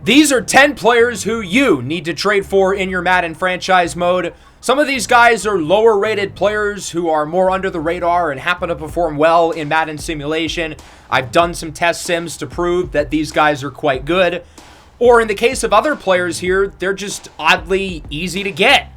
These are 10 players who you need to trade for in your Madden franchise mode. Some of these guys are lower rated players who are more under the radar and happen to perform well in Madden simulation. I've done some test sims to prove that these guys are quite good. Or in the case of other players here, they're just oddly easy to get.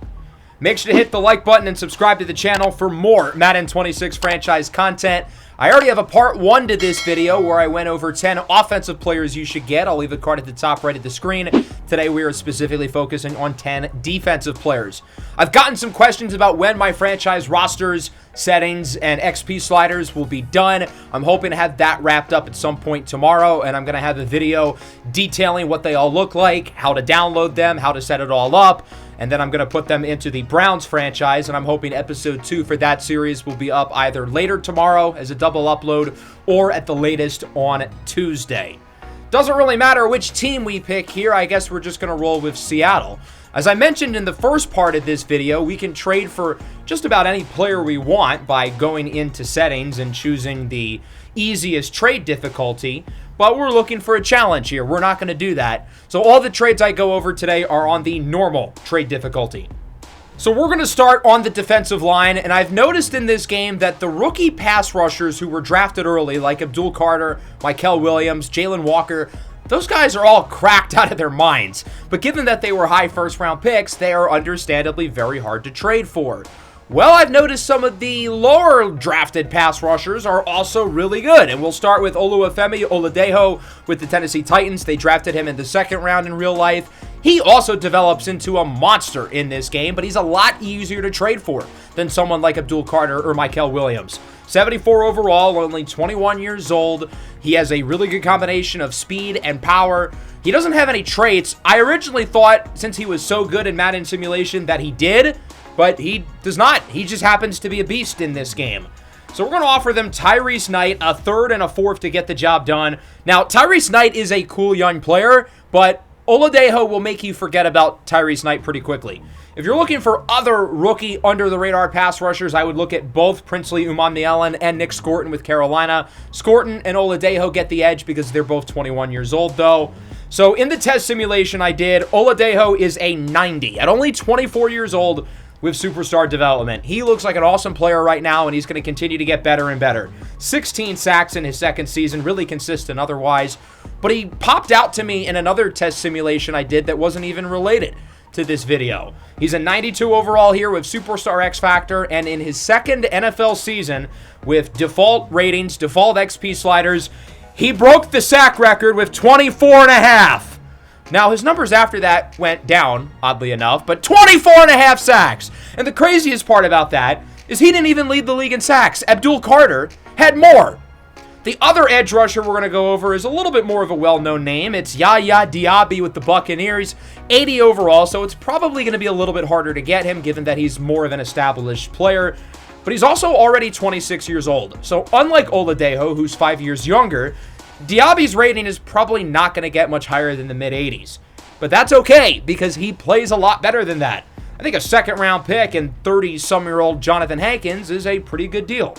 Make sure to hit the like button and subscribe to the channel for more Madden 26 franchise content. I already have a part 1 to this video where I went over 10 offensive players you should get. I'll leave the card at the top right of the screen. Today we are specifically focusing on 10 defensive players. I've gotten some questions about when my franchise rosters, settings, and XP sliders will be done. I'm hoping to have that wrapped up at some point tomorrow, and I'm going to have a video detailing what they all look like, how to download them, how to set it all up, and then I'm going to put them into the Browns franchise, and I'm hoping episode 2 for that series will be up either later tomorrow as a double upload or at the latest on Tuesday. Doesn't really matter which team we pick here. I guess we're just going to roll with Seattle. As I mentioned in the first part of this video, we can trade for just about any player we want by going into settings and choosing the easiest trade difficulty. But we're looking for a challenge here. We're not going to do that. So all the trades I go over today are on the normal trade difficulty. So we're going to start on the defensive line, and I've noticed in this game that the rookie pass rushers who were drafted early, like Abdul Carter, Mykel Williams, Jalen Walker, those guys are all cracked out of their minds. But given that they were high first-round picks, they are understandably very hard to trade for. Well, I've noticed some of the lower drafted pass rushers are also really good. And we'll start with Oluwafemi Oladejo with the Tennessee Titans. They drafted him in the 2nd round in real life. He also develops into a monster in this game, but he's a lot easier to trade for than someone like Abdul Carter or Mykel Williams. 74 overall, only 21 years old. He has a really good combination of speed and power. He doesn't have any traits. I originally thought, since he was so good in Madden simulation, that he did, but he does not. He just happens to be a beast in this game. So we're going to offer them Tyrese Knight, a 3rd and a 4th to get the job done. Now, Tyrese Knight is a cool young player, but Oladejo will make you forget about Tyrese Knight pretty quickly. If you're looking for other rookie under-the-radar pass rushers, I would look at both Princely Umanmielen and Nick Scorton with Carolina. Scorton and Oladejo get the edge because they're both 21 years old, though. So in the test simulation I did, Oladejo is a 90 at only 24 years old with superstar development. He looks like an awesome player right now, and he's going to continue to get better and better. 16 sacks in his 2nd season, really consistent otherwise. But he popped out to me in another test simulation I did that wasn't even related to this video. He's a 92 overall here with Superstar X Factor, and in his 2nd NFL season with default ratings, default XP sliders, he broke the sack record with 24.5. Now, his numbers after that went down, oddly enough, but 24.5 sacks. And the craziest part about that is he didn't even lead the league in sacks. Abdul Carter had more. The other edge rusher we're going to go over is a little bit more of a well-known name. It's Yaya Diaby with the Buccaneers, 80 overall, so it's probably going to be a little bit harder to get him given that he's more of an established player. But he's also already 26 years old. So unlike Oladejo, who's 5 years younger, Diaby's rating is probably not going to get much higher than the mid-80s. But that's okay, because he plays a lot better than that. I think a 2nd-round pick and 30-some-year-old Jonathan Hankins is a pretty good deal.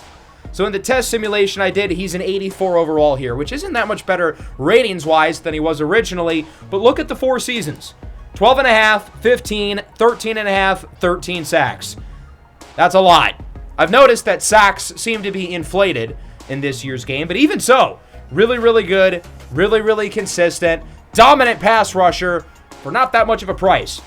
So in the test simulation I did, he's an 84 overall here, which isn't that much better ratings-wise than he was originally. But look at the 4 seasons. 12.5, 15, 13.5, 13 sacks. That's a lot. I've noticed that sacks seem to be inflated in this year's game, but even so, really, really good, really consistent, dominant pass rusher for not that much of a price.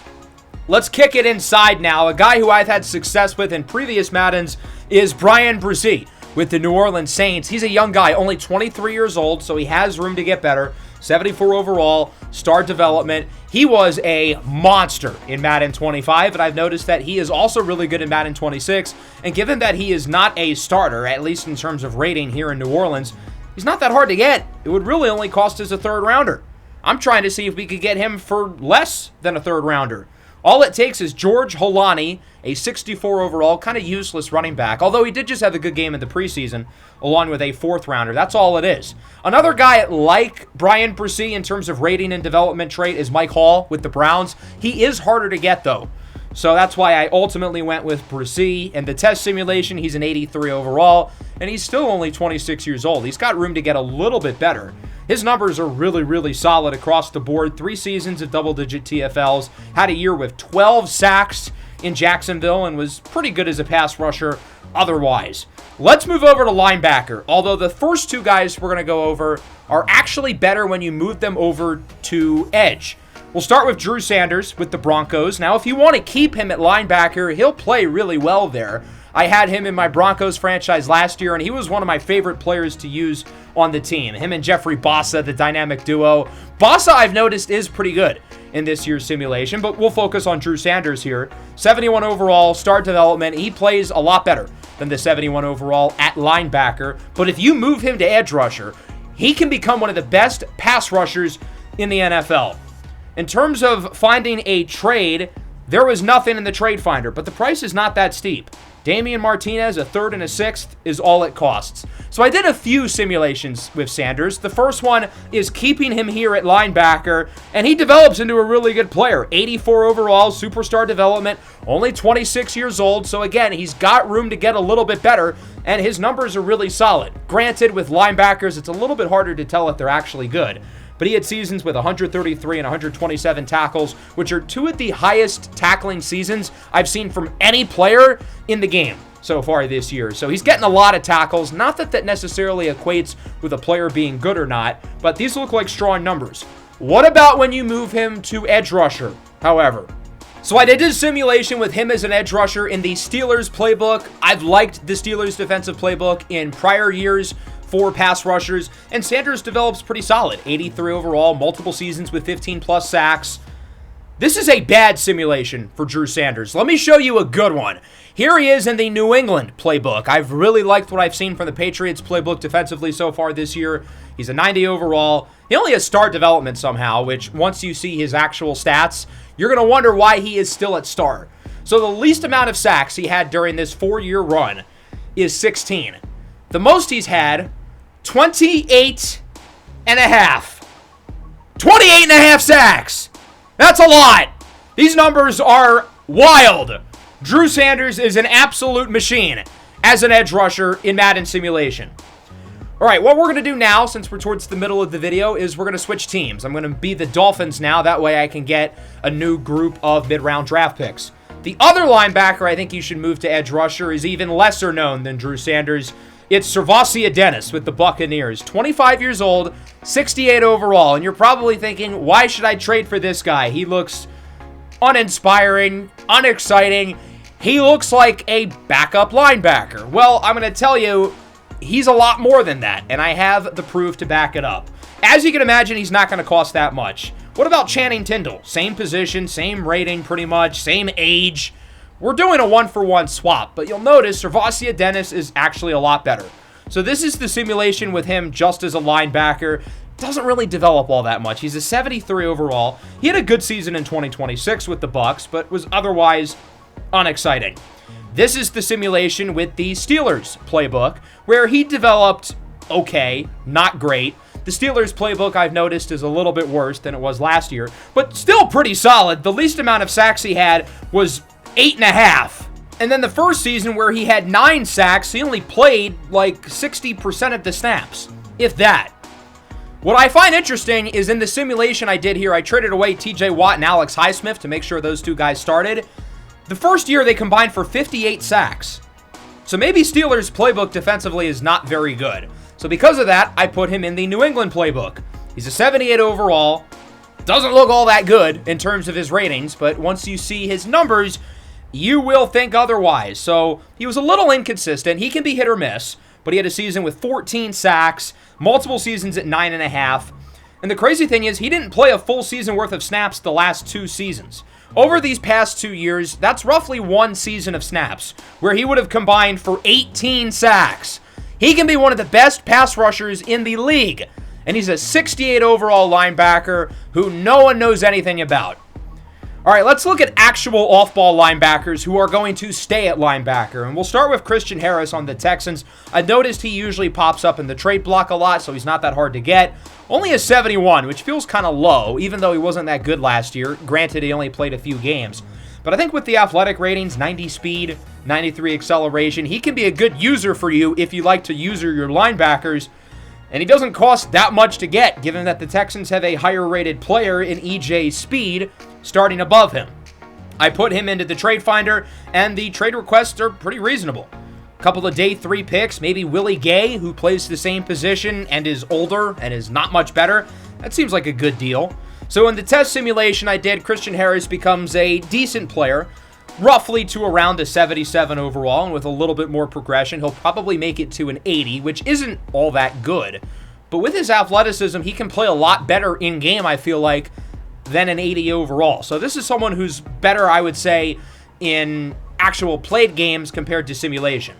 Let's kick it inside now. A guy who I've had success with in previous Maddens is Bryan Bresee with the New Orleans Saints. He's a young guy, only 23 years old, so he has room to get better. 74 overall, star development. He was a monster in Madden 25, and I've noticed that he is also really good in Madden 26. And given that he is not a starter, at least in terms of rating here in New Orleans, he's not that hard to get. It would really only cost us a 3rd rounder. I'm trying to see if we could get him for less than a 3rd rounder. All it takes is George Holani, a 64 overall, kind of useless running back, although he did just have a good game in the preseason, along with a 4th rounder. That's all it is. Another guy like Bryan Bresee in terms of rating and development trait is Mike Hall with the Browns. He is harder to get, though. So that's why I ultimately went with Bresee. In the test simulation, he's an 83 overall, and he's still only 26 years old. He's got room to get a little bit better. His numbers are really, really solid across the board. 3 seasons of double-digit TFLs. Had a year with 12 sacks in Jacksonville and was pretty good as a pass rusher otherwise. Let's move over to linebacker. Although the first 2 guys we're going to go over are actually better when you move them over to edge. We'll start with Drew Sanders with the Broncos. Now, if you want to keep him at linebacker, he'll play really well there. I had him in my Broncos franchise last year, and he was one of my favorite players to use on the team. Him and Jeffrey Bossa, the dynamic duo. Bossa, I've noticed, is pretty good in this year's simulation, but we'll focus on Drew Sanders here. 71 overall, start development. He plays a lot better than the 71 overall at linebacker, but if you move him to edge rusher, he can become one of the best pass rushers in the NFL. In terms of finding a trade, there was nothing in the trade finder, but the price is not that steep. Damian Martinez, a 3rd and a 6th, is all it costs. So I did a few simulations with Sanders. The first one is keeping him here at linebacker, and he develops into a really good player. 84 overall, superstar development, only 26 years old. So again, he's got room to get a little bit better, and his numbers are really solid. Granted, with linebackers, it's a little bit harder to tell if they're actually good. But he had seasons with 133 and 127 tackles, which are 2 of the highest tackling seasons I've seen from any player in the game so far this year. So he's getting a lot of tackles. Not that that necessarily equates with a player being good or not, but these look like strong numbers. What about when you move him to edge rusher, however? So I did a simulation with him as an edge rusher in the Steelers playbook. I've liked the Steelers defensive playbook in prior years for pass rushers, and Sanders develops pretty solid. 83 overall, multiple seasons with 15-plus sacks. This is a bad simulation for Drew Sanders. Let me show you a good one. Here he is in the New England playbook. I've really liked what I've seen from the Patriots playbook defensively so far this year. He's a 90 overall. He only has star development somehow, which once you see his actual stats, you're going to wonder why he is still at star. So the least amount of sacks he had during this 4-year run is 16. The most he's had, 28 and a half. 28 and a half sacks. That's a lot. These numbers are wild. Drew Sanders is an absolute machine as an edge rusher in Madden simulation. All right, what we're going to do now, since we're towards the middle of the video, is we're going to switch teams. I'm going to be the Dolphins now. That way I can get a new group of mid-round draft picks. The other linebacker I think you should move to edge rusher is even lesser known than Drew Sanders. It's Servasia Dennis with the Buccaneers. 25 years old, 68 overall. And you're probably thinking, why should I trade for this guy? He looks uninspiring, unexciting. He looks like a backup linebacker. Well, I'm going to tell you, he's a lot more than that, and I have the proof to back it up. As you can imagine, he's not going to cost that much. What about Channing Tindall? Same position, same rating pretty much, same age. We're doing a 1-for-1 swap, but you'll notice Servasia Dennis is actually a lot better. So this is the simulation with him just as a linebacker. Doesn't really develop all that much. He's a 73 overall. He had a good season in 2026 with the Bucs, but was otherwise unexciting. This is the simulation with the Steelers playbook, where he developed okay, not great. The Steelers playbook, I've noticed, is a little bit worse than it was last year, but still pretty solid. The least amount of sacks he had was 8.5. And then the first season where he had 9 sacks, he only played like 60% of the snaps, if that. What I find interesting is in the simulation I did here, I traded away TJ Watt and Alex Highsmith to make sure those 2 guys started. The first year they combined for 58 sacks. So maybe Steelers' playbook defensively is not very good. So because of that, I put him in the New England playbook. He's a 78 overall. Doesn't look all that good in terms of his ratings, but once you see his numbers, you will think otherwise. So he was a little inconsistent. He can be hit or miss, but he had a season with 14 sacks, multiple seasons at 9.5. And the crazy thing is he didn't play a full season worth of snaps the last 2 seasons. Over these past 2 years, that's roughly 1 season of snaps, where he would have combined for 18 sacks. He can be one of the best pass rushers in the league, and he's a 68 overall linebacker who no one knows anything about. All right, let's look at actual off-ball linebackers who are going to stay at linebacker, and we'll start with Christian Harris on the Texans. I noticed he usually pops up in the trade block a lot, so he's not that hard to get. Only a 71, which feels kind of low, even though he wasn't that good last year. Granted, he only played a few games. But I think with the athletic ratings, 90 speed, 93 acceleration, he can be a good user for you if you like to user your linebackers. And he doesn't cost that much to get, given that the Texans have a higher rated player in EJ Speed starting above him. I put him into the trade finder, and the trade requests are pretty reasonable. A couple of day 3 picks, maybe Willie Gay, who plays the same position and is older and is not much better. That seems like a good deal. So in the test simulation I did, Christian Harris becomes a decent player, roughly to around a 77 overall, and with a little bit more progression, he'll probably make it to an 80, which isn't all that good. But with his athleticism, he can play a lot better in-game, I feel like, than an 80 overall. So this is someone who's better, I would say, in actual played games compared to simulation.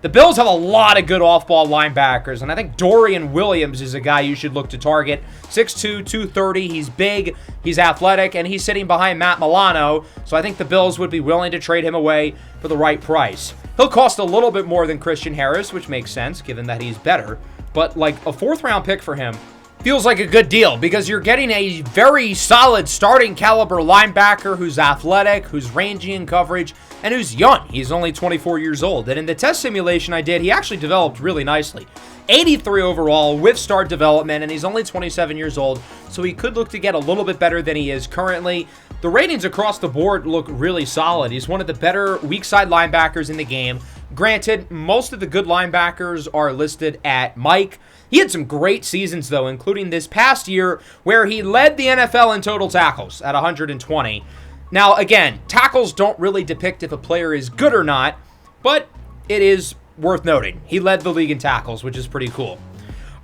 The Bills have a lot of good off-ball linebackers, and I think Dorian Williams is a guy you should look to target. 6'2", 230, he's big, he's athletic, and he's sitting behind Matt Milano, so I think the Bills would be willing to trade him away for the right price. He'll cost a little bit more than Christian Harris, which makes sense given that he's better, but like a 4th-round pick for him feels like a good deal because you're getting a very solid starting caliber linebacker who's athletic, who's rangy in coverage, and who's young. He's only 24 years old. And in the test simulation I did, he actually developed really nicely. 83 overall with start development, and he's only 27 years old, so he could look to get a little bit better than he is currently. The ratings across the board look really solid. He's one of the better weak side linebackers in the game. Granted, most of the good linebackers are listed at Mike. He had some great seasons, though, including this past year where he led the NFL in total tackles at 120. Now, again, tackles don't really depict if a player is good or not, but it is worth noting. He led the league in tackles, which is pretty cool.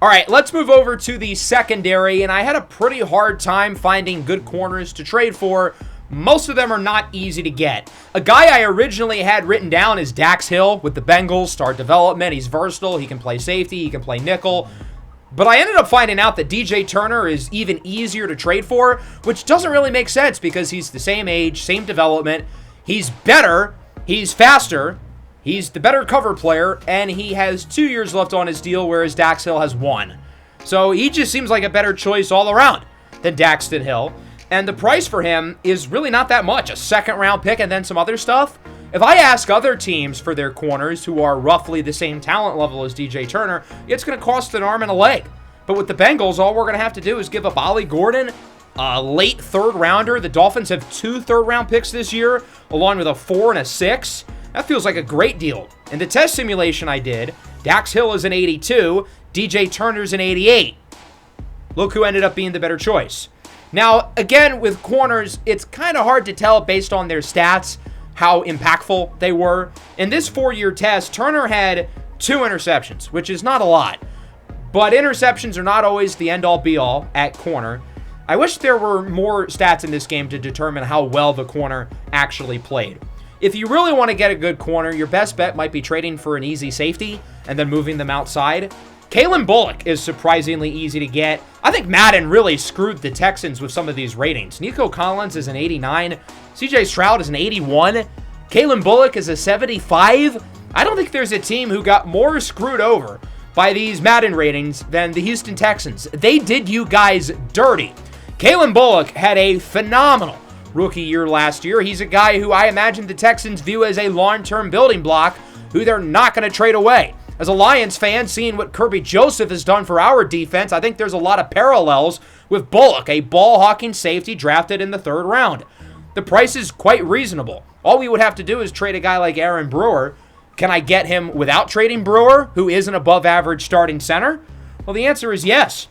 All right, let's move over to the secondary, and I had a pretty hard time finding good corners to trade for. Most of them are not easy to get. A guy I originally had written down is Dax Hill with the Bengals, start development. He's versatile. He can play safety. He can play nickel. But I ended up finding out that DJ Turner is even easier to trade for, which doesn't really make sense because he's the same age, same development. He's better. He's faster. He's the better cover player, and he has 2 years left on his deal, whereas Dax Hill has 1. So he just seems like a better choice all around than Daxton Hill. And the price for him is really not that much. A 2nd-round pick and then some other stuff. If I ask other teams for their corners who are roughly the same talent level as DJ Turner, it's going to cost an arm and a leg. But with the Bengals, all we're going to have to do is give up Ollie Gordon, a late 3rd-rounder. The Dolphins have 2 3rd-round picks this year, along with a 4 and a 6. That feels like a great deal. In the test simulation I did, Dax Hill is an 82, DJ Turner's an 88. Look who ended up being the better choice. Now, again, with corners, it's kind of hard to tell based on their stats how impactful they were. In this 4-year test, Turner had 2 interceptions, which is not a lot. But interceptions are not always the end-all, be-all at corner. I wish there were more stats in this game to determine how well the corner actually played. If you really want to get a good corner, your best bet might be trading for an easy safety and then moving them outside. Kalen Bullock is surprisingly easy to get. I think Madden really screwed the Texans with some of these ratings. Nico Collins is an 89. CJ Stroud is an 81. Kalen Bullock is a 75. I don't think there's a team who got more screwed over by these Madden ratings than the Houston Texans. They did you guys dirty. Kalen Bullock had a phenomenal rookie year last year. He's a guy who I imagine the Texans view as a long-term building block who they're not going to trade away. As a Lions fan, seeing what Kirby Joseph has done for our defense, I think there's a lot of parallels with Bullock, a ball-hawking safety drafted in the 3rd round. The price is quite reasonable. All we would have to do is trade a guy like Aaron Brewer. Can I get him without trading Brewer, who is an above-average starting center? Well, the answer is yes.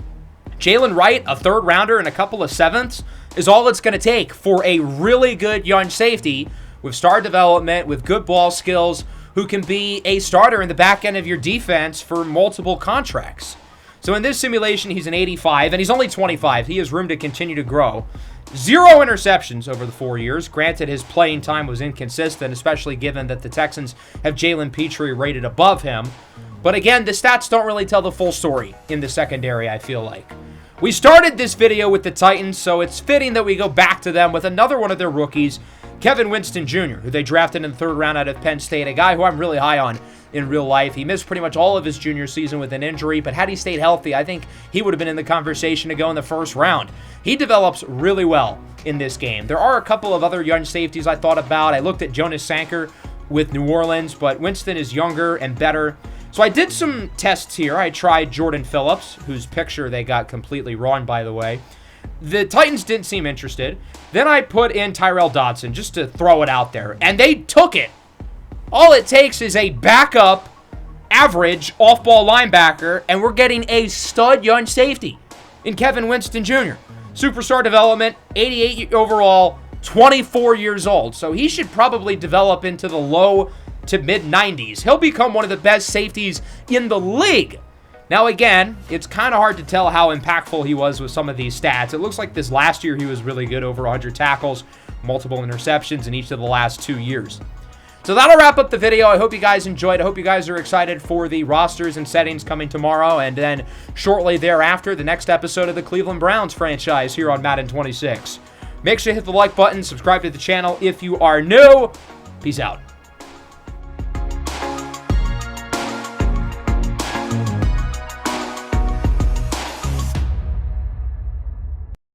Jalen Wright, a 3rd rounder and a couple of 7ths, is all it's going to take for a really good young safety with star development, with good ball skills, who can be a starter in the back end of your defense for multiple contracts. So in this simulation, he's an 85, and he's only 25. He has room to continue to grow. 0 interceptions over the 4 years. Granted, his playing time was inconsistent, especially given that the Texans have Jalen Petrie rated above him. But again, the stats don't really tell the full story in the secondary, I feel like. We started this video with the Titans, so it's fitting that we go back to them with another one of their rookies, Kevin Winston Jr., who they drafted in the 3rd round out of Penn State, a guy who I'm really high on in real life. He missed pretty much all of his junior season with an injury, but had he stayed healthy, I think he would have been in the conversation to go in the 1st round. He develops really well in this game. There are a couple of other young safeties I thought about. I looked at Jonas Sanker with New Orleans, but Winston is younger and better. So I did some tests here. I tried Jordan Phillips, whose picture they got completely wrong, by the way. The Titans didn't seem interested. Then I put in Tyrel Dodson just to throw it out there, and they took it. All it takes is a backup, average, off-ball linebacker, and we're getting a stud young safety in Kevin Winston Jr. Superstar development, 88 overall, 24 years old. So he should probably develop into the low to mid-90s. He'll become one of the best safeties in the league. Now, again, it's kind of hard to tell how impactful he was with some of these stats. It looks like this last year he was really good, over 100 tackles, multiple interceptions in each of the last 2 years. So that'll wrap up the video. I hope you guys enjoyed. I hope you guys are excited for the rosters and settings coming tomorrow, and then shortly thereafter, the next episode of the Cleveland Browns franchise here on Madden 26. Make sure you hit the like button, subscribe to the channel if you are new. Peace out.